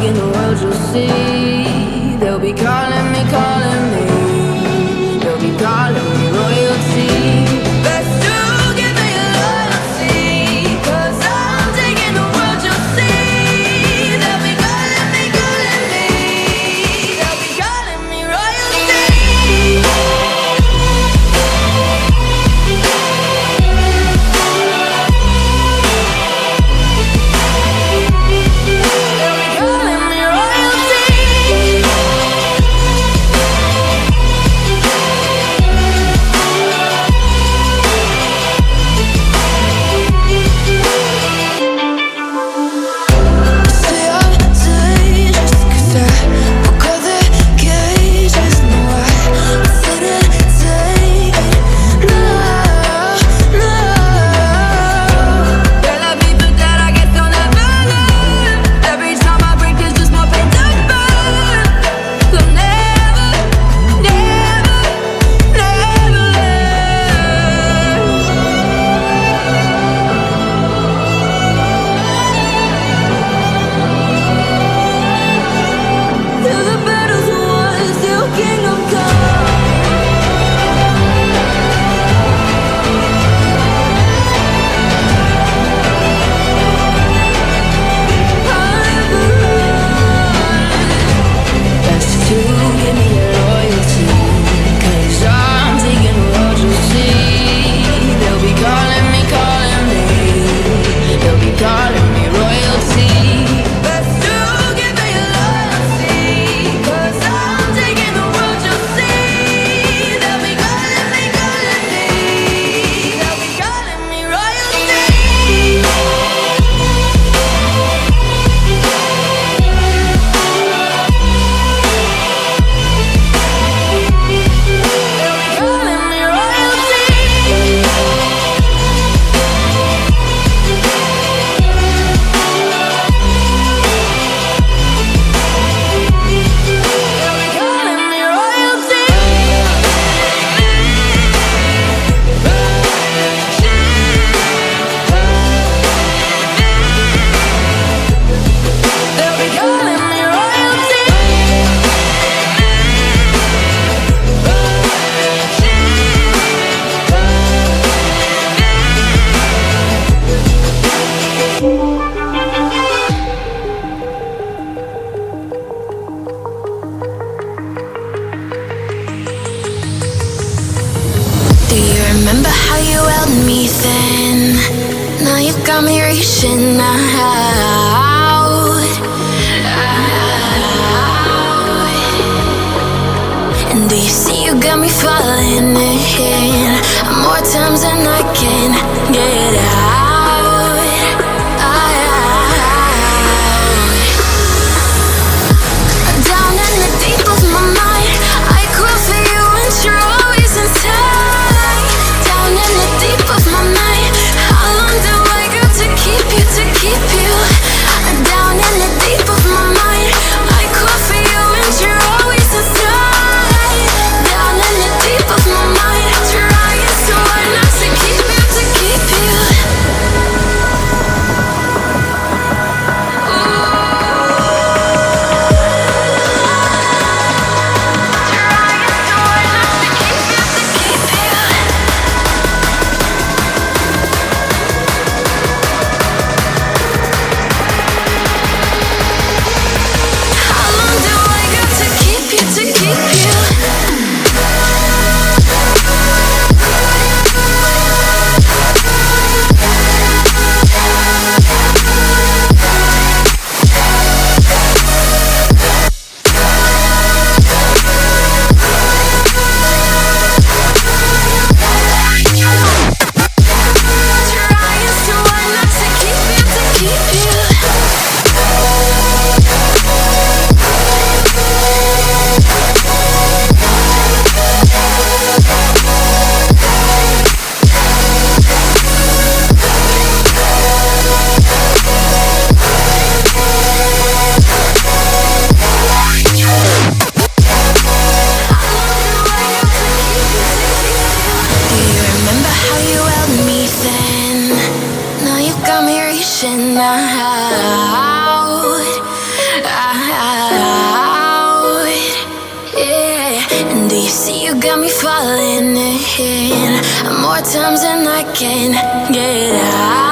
taking the world, you'll see. They'll be calling me, calling me. They'll be calling me royalty. Best to give me loyalty, 'cause I'm taking the world, you'll see. They'll be calling me, calling me. They'll be calling me royalty. Do you remember how you held me then? Now you got me reaching out. And do you see you got me falling in more times than I can get out? Down in the deep of my mind, I crawl for you and you're always inside. Down in the deep of my mind, how long do I got to keep you, to keep you? Down in the deep of my mind, I crawl for you and you're always inside. Down in the deep of my mind, trying so hard not to keep you, to keep Yeah, and do you see you got me falling in more times than I can get out?